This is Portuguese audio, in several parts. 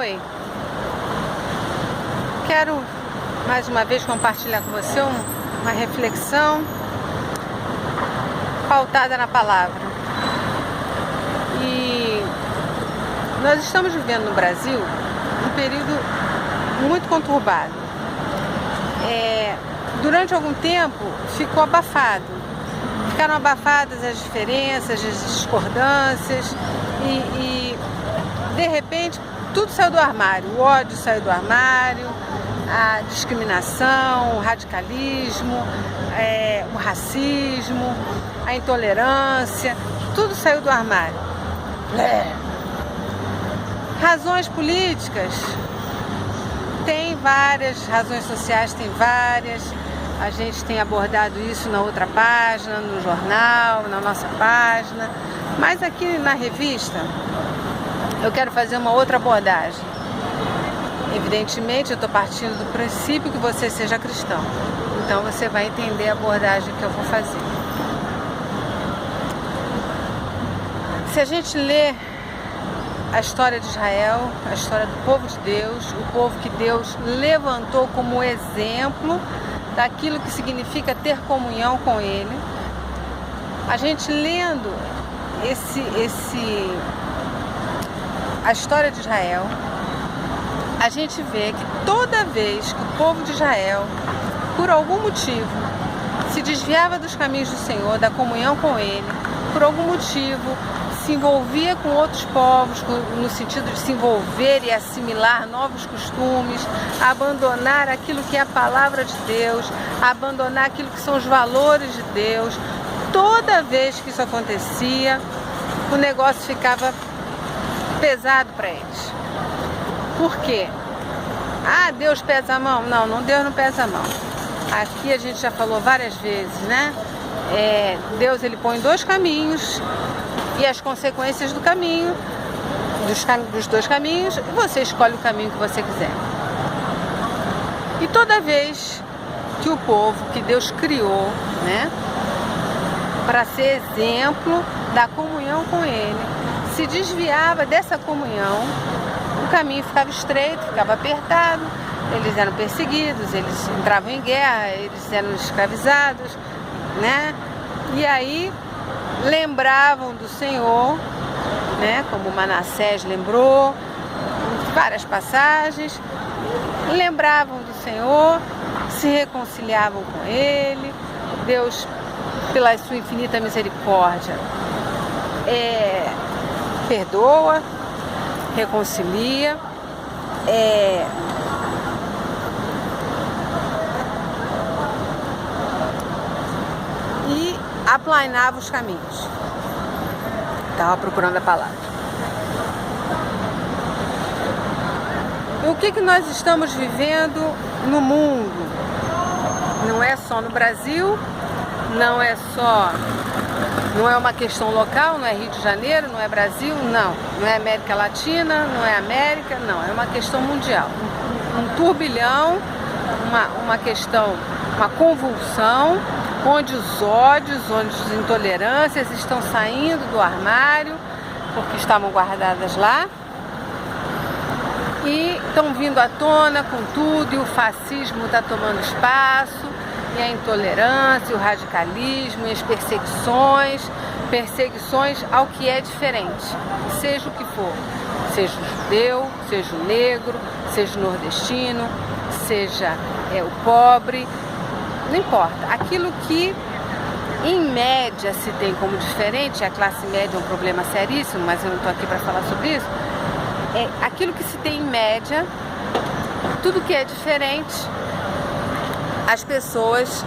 Oi, quero mais uma vez compartilhar com você uma reflexão pautada na palavra. E nós estamos vivendo no Brasil um período muito conturbado. Durante algum tempo ficou abafado. Ficaram abafadas as diferenças, as discordâncias e de repente tudo saiu do armário. O ódio saiu do armário, a discriminação, o radicalismo, o racismo, a intolerância, tudo saiu do armário. Razões políticas, tem várias, razões sociais tem várias. A gente tem abordado isso na outra página, no jornal, na nossa página. Mas aqui na revista, eu quero fazer uma outra abordagem. Evidentemente, eu estou partindo do princípio que você seja cristão. Então, você vai entender a abordagem que eu vou fazer. Se a gente lê a história de Israel, a história do povo de Deus, o povo que Deus levantou como exemplo daquilo que significa ter comunhão com Ele, a gente lendo a história de Israel, a gente vê que toda vez que o povo de Israel, por algum motivo, se desviava dos caminhos do Senhor, da comunhão com Ele, por algum motivo se envolvia com outros povos, no sentido de se envolver e assimilar novos costumes, abandonar aquilo que é a palavra de Deus, abandonar aquilo que são os valores de Deus. Toda vez que isso acontecia, o negócio ficava pesado para eles. Por quê? Deus pesa a mão? Não, Deus não pesa a mão. Aqui a gente já falou várias vezes, né? Deus, ele põe dois caminhos e as consequências do caminho, dos dois caminhos, você escolhe o caminho que você quiser. E toda vez que o povo que Deus criou, né, para ser exemplo da comunhão com Ele, se desviava dessa comunhão, o caminho ficava estreito, ficava apertado, eles eram perseguidos, eles entravam em guerra, eles eram escravizados, né? E aí lembravam do Senhor, né? Como Manassés lembrou, várias passagens, lembravam do Senhor, se reconciliavam com Ele. Deus, pela sua infinita misericórdia, perdoa, reconcilia, e aplanava os caminhos. Estava procurando a palavra. E o que nós estamos vivendo no mundo? Não é só no Brasil, não é uma questão local, não é Rio de Janeiro, não é Brasil, não é América Latina, não é América, não, é uma questão mundial. Um turbilhão, uma questão, uma convulsão, onde os ódios, onde as intolerâncias estão saindo do armário, porque estavam guardadas lá, e estão vindo à tona com tudo, e o fascismo está tomando espaço, e a intolerância, o radicalismo, e as perseguições ao que é diferente, seja o que for, seja o judeu, seja o negro, seja o nordestino, seja o pobre, não importa. Aquilo que em média se tem como diferente, a classe média é um problema seríssimo, mas eu não estou aqui para falar sobre isso, aquilo que se tem em média, tudo que é diferente, as pessoas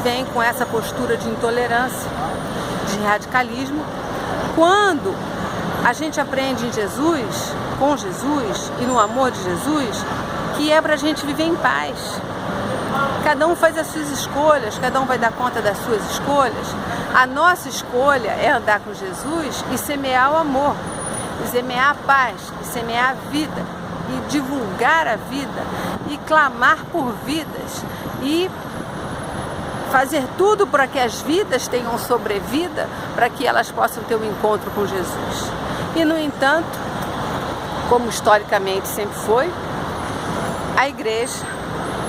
vêm com essa postura de intolerância, de radicalismo. Quando a gente aprende em Jesus, com Jesus e no amor de Jesus, que é para a gente viver em paz. Cada um faz as suas escolhas, cada um vai dar conta das suas escolhas. A nossa escolha é andar com Jesus e semear o amor, e semear a paz, e semear a vida, e divulgar a vida, e clamar por vidas, e fazer tudo para que as vidas tenham sobrevida, para que elas possam ter um encontro com Jesus. E, no entanto, como historicamente sempre foi, a igreja.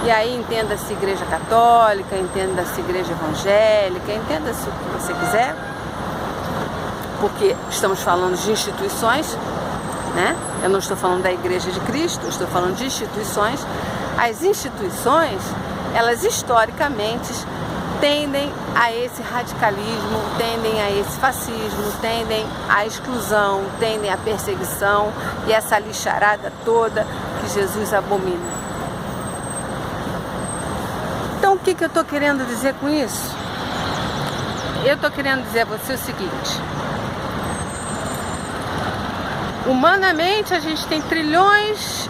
E aí entenda-se igreja católica, entenda-se igreja evangélica, entenda-se o que você quiser, porque estamos falando de instituições, né? Eu não estou falando da Igreja de Cristo, eu estou falando de instituições. As instituições, elas historicamente tendem a esse radicalismo, tendem a esse fascismo, tendem à exclusão, tendem à perseguição e essa lixarada toda que Jesus abomina. Então, o que eu estou querendo dizer com isso? Eu estou querendo dizer a você o seguinte: humanamente a gente tem trilhões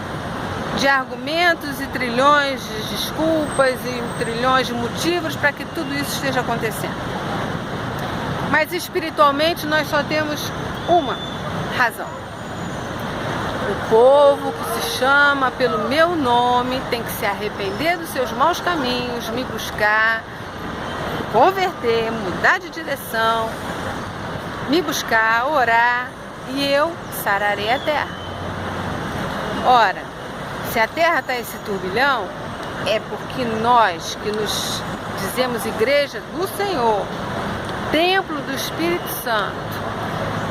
de argumentos e trilhões de desculpas e trilhões de motivos para que tudo isso esteja acontecendo. Mas espiritualmente nós só temos uma razão. O povo que se chama pelo meu nome tem que se arrepender dos seus maus caminhos, me buscar, converter, mudar de direção, me buscar, orar, e eu sararei a terra. Ora, se a terra está esse turbilhão, é porque nós que nos dizemos igreja do Senhor, templo do Espírito Santo,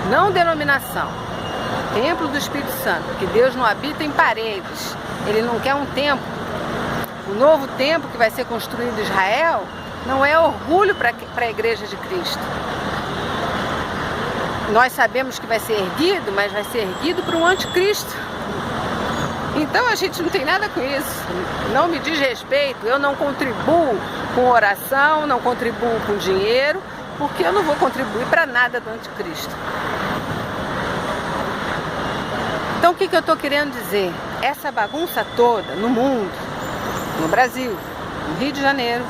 não denominação, templo do Espírito Santo, que Deus não habita em paredes, Ele não quer um templo. O novo templo que vai ser construído em Israel não é orgulho para a igreja de Cristo. Nós sabemos que vai ser erguido, mas vai ser erguido para um anticristo. Então a gente não tem nada com isso. Não me diz respeito, eu não contribuo com oração, não contribuo com dinheiro, porque eu não vou contribuir para nada do anticristo. Então o que eu estou querendo dizer? Essa bagunça toda no mundo, no Brasil, no Rio de Janeiro,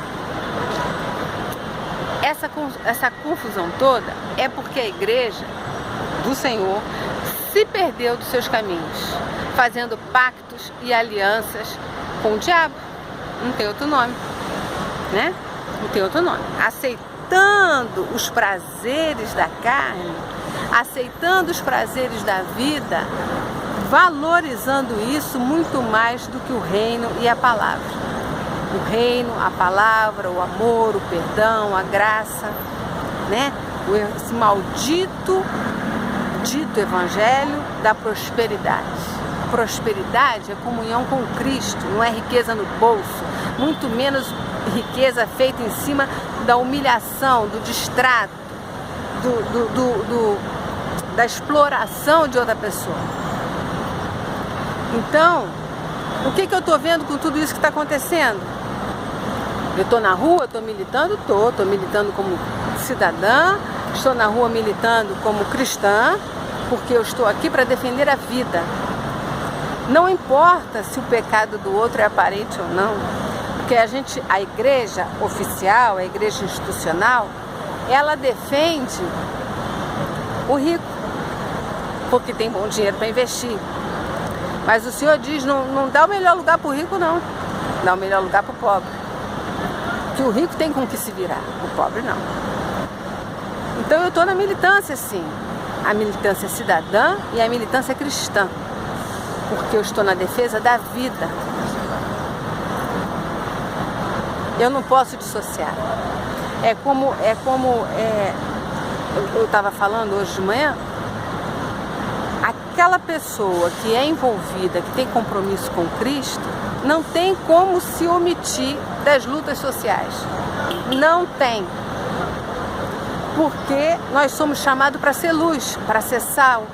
essa confusão toda é porque a igreja do Senhor se perdeu dos seus caminhos, fazendo pactos e alianças com o diabo. Não tem outro nome, né? Não tem outro nome. Aceitando os prazeres da carne, aceitando os prazeres da vida, valorizando isso muito mais do que o reino e a palavra. O reino, a palavra, o amor, o perdão, a graça, né? Esse maldito dito evangelho da prosperidade. Prosperidade é comunhão com Cristo, não é riqueza no bolso, muito menos riqueza feita em cima da humilhação, do distrato, da exploração de outra pessoa. Então, o que eu estou vendo com tudo isso que está acontecendo? Eu estou na rua, estou militando? Estou militando como cidadã, estou na rua militando como cristã, porque eu estou aqui para defender a vida. Não importa se o pecado do outro é aparente ou não, porque a igreja oficial, a igreja institucional, ela defende o rico, porque tem bom dinheiro para investir. Mas o Senhor diz, não dá o melhor lugar para o rico, não. Dá o melhor lugar para o pobre. Que o rico tem com que se virar, o pobre não. Então eu estou na militância, sim. A militância cidadã e a militância cristã. Porque eu estou na defesa da vida. Eu não posso dissociar. Eu estava falando hoje de manhã, aquela pessoa que é envolvida, que tem compromisso com Cristo, não tem como se omitir das lutas sociais. Não tem. Porque nós somos chamados para ser luz, para ser sal,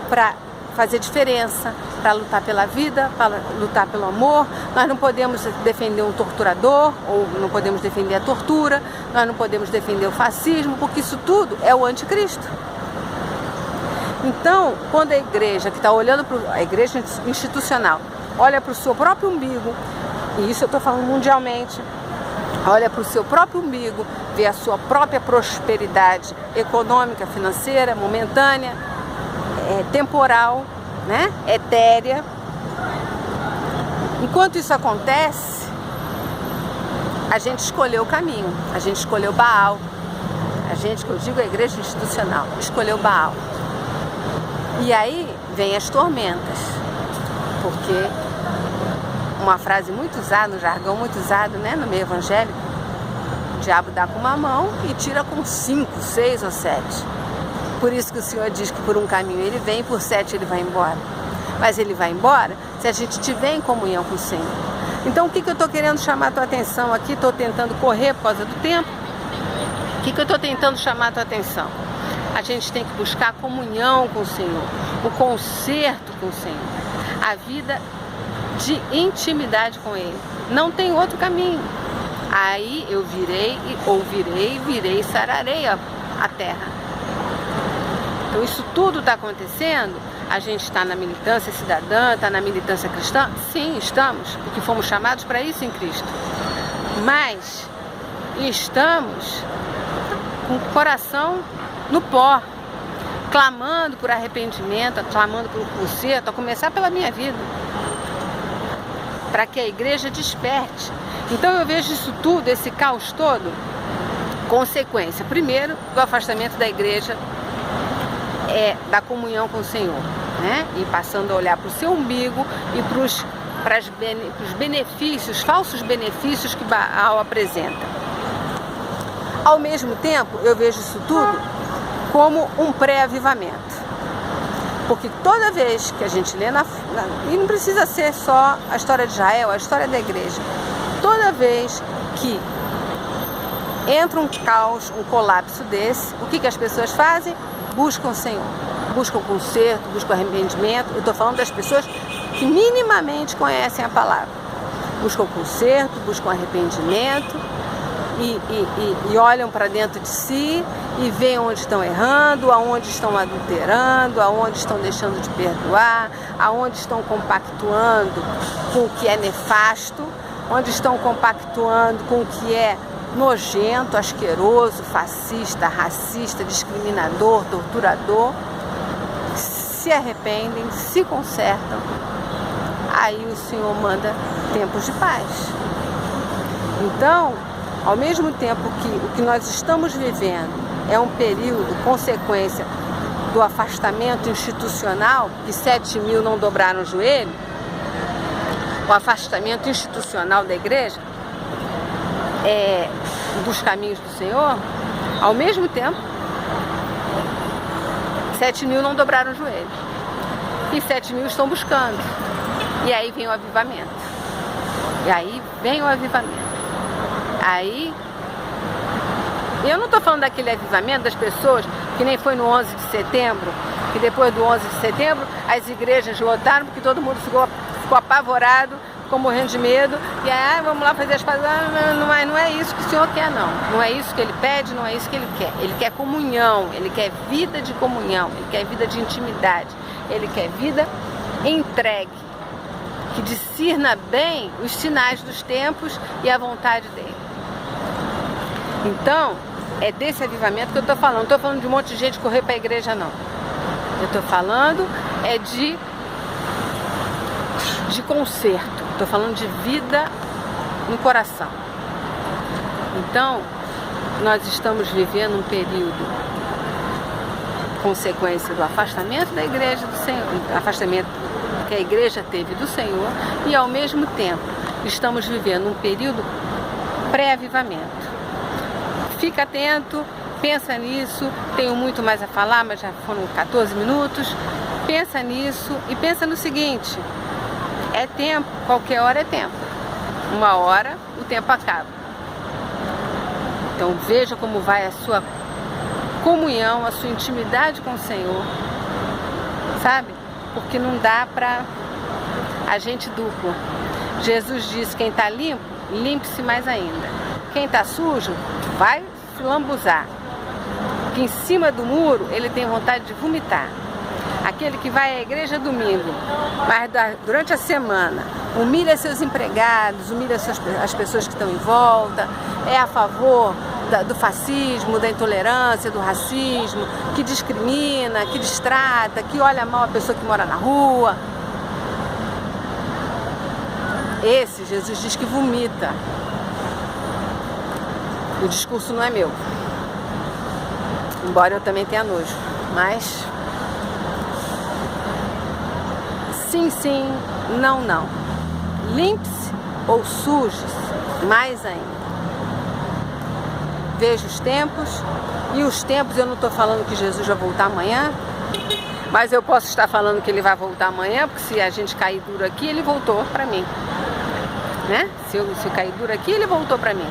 para fazer diferença, para lutar pela vida, para lutar pelo amor. Nós não podemos defender um torturador, ou não podemos defender a tortura, nós não podemos defender o fascismo, porque isso tudo é o anticristo. Então, quando a igreja que está olhando para a igreja institucional olha para o seu próprio umbigo, e isso eu estou falando mundialmente, olha para o seu próprio umbigo, vê a sua própria prosperidade econômica, financeira, momentânea, temporal, né? Etérea. Enquanto isso acontece, a gente escolheu o caminho, a gente escolheu Baal, que eu digo a igreja institucional, escolheu Baal. E aí vem as tormentas. porque uma frase muito usada, um jargão muito usado, né, no meio evangélico, o diabo dá com uma mão e tira com 5, 6 ou 7. Por isso que o Senhor diz que por um caminho ele vem, por 7 ele vai embora. Mas ele vai embora se a gente estiver em comunhão com o Senhor. Então o que eu estou querendo chamar a tua atenção aqui? Estou tentando correr por causa do tempo. O que eu estou tentando chamar a tua atenção? A gente tem que buscar comunhão com o Senhor, o conserto com o Senhor, a vida de intimidade com Ele. Não tem outro caminho. Aí eu virei e sararei a terra. Então isso tudo está acontecendo. A gente está na militância cidadã, está na militância cristã? Sim, estamos, porque fomos chamados para isso em Cristo. Mas estamos com o coração no pó, clamando por arrependimento, clamando por conserto, a começar pela minha vida, para que a igreja desperte. Então eu vejo isso tudo, esse caos todo, consequência, primeiro, do afastamento da igreja, da comunhão com o Senhor, né? E passando a olhar para o seu umbigo e para os benefícios, falsos benefícios que Baal apresenta. Ao mesmo tempo, eu vejo isso tudo como um pré-avivamento. Porque toda vez que a gente lê e não precisa ser só a história de Israel, a história da igreja, toda vez que entra um caos, um colapso desse, o que as pessoas fazem? Buscam o Senhor, buscam conserto, buscam arrependimento. Eu estou falando das pessoas que minimamente conhecem a palavra. Buscam conserto, buscam arrependimento e olham para dentro de si e veem onde estão errando, aonde estão adulterando, aonde estão deixando de perdoar, aonde estão compactuando com o que é nefasto, onde estão compactuando com o que é nojento, asqueroso, fascista, racista, discriminador, torturador. Se arrependem, se consertam, aí o Senhor manda tempos de paz. Então, ao mesmo tempo que o que nós estamos vivendo é um período, consequência do afastamento institucional, que 7.000 não dobraram o joelho, o afastamento institucional da igreja, dos caminhos do Senhor, ao mesmo tempo, 7.000 não dobraram o joelho. E 7.000 estão buscando. E aí vem o avivamento. Aí, eu não estou falando daquele avivamento das pessoas que nem foi no 11 de setembro, que depois do 11 de setembro as igrejas lotaram porque todo mundo ficou apavorado, ficou morrendo de medo, e aí vamos lá fazer as pazes. Não é isso que o Senhor quer, não. Não é isso que Ele pede, não é isso que Ele quer. Ele quer comunhão, Ele quer vida de comunhão, Ele quer vida de intimidade, Ele quer vida entregue, que discirna bem os sinais dos tempos e a vontade dEle. Então, é desse avivamento que eu estou falando. Não estou falando de um monte de gente correr para a igreja, não. Eu estou falando de conserto. Estou falando de vida no coração. Então, nós estamos vivendo um período, consequência do afastamento da igreja do Senhor, afastamento que a igreja teve do Senhor, e ao mesmo tempo estamos vivendo um período pré-avivamento. Fica atento, pensa nisso. Tenho muito mais a falar, mas já foram 14 minutos. Pensa nisso e pensa no seguinte: é tempo, qualquer hora é tempo. Uma hora o tempo acaba. Então veja como vai a sua comunhão, a sua intimidade com o Senhor, sabe? Porque não dá para agente duplo. Jesus disse: quem está limpo, limpe-se mais ainda. Quem está sujo, vai se lambuzar. Que em cima do muro ele tem vontade de vomitar. Aquele que vai à igreja domingo, mas durante a semana humilha seus empregados, humilha as pessoas que estão em volta, é a favor do fascismo, da intolerância, do racismo, que discrimina, que distrata, que olha mal a pessoa que mora na rua. Esse, Jesus diz que vomita. O discurso não é meu, embora eu também tenha nojo, mas sim, sim, não, não. Limpe-se ou suje-se, mais ainda. Veja os tempos, e os tempos eu não estou falando que Jesus vai voltar amanhã, mas eu posso estar falando que ele vai voltar amanhã, porque se a gente cair duro aqui, ele voltou para mim, né? Se eu cair duro aqui, ele voltou para mim.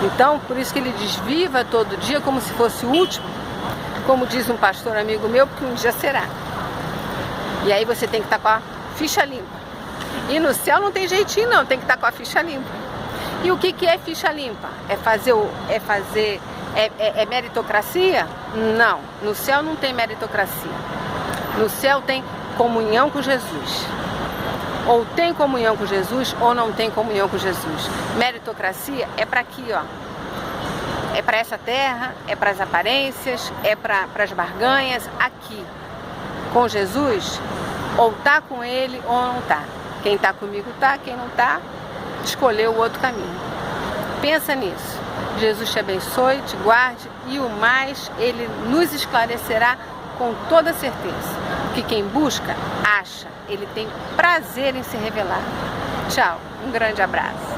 Então, por isso que ele diz, viva todo dia como se fosse o último, como diz um pastor amigo meu, porque um dia será. E aí você tem que estar com a ficha limpa. E no céu não tem jeitinho não, tem que estar com a ficha limpa. E o que é ficha limpa? É meritocracia? Não, no céu não tem meritocracia. No céu tem comunhão com Jesus. Ou tem comunhão com Jesus ou não tem comunhão com Jesus. Meritocracia é para aqui, ó. É para essa terra, é para as aparências, é para as barganhas, aqui. Com Jesus, ou tá com ele ou não tá. Quem tá comigo tá, quem não tá, escolheu o outro caminho. Pensa nisso. Jesus te abençoe, te guarde e o mais ele nos esclarecerá com toda certeza. Porque quem busca, acha. Ele tem prazer em se revelar. Tchau, um grande abraço.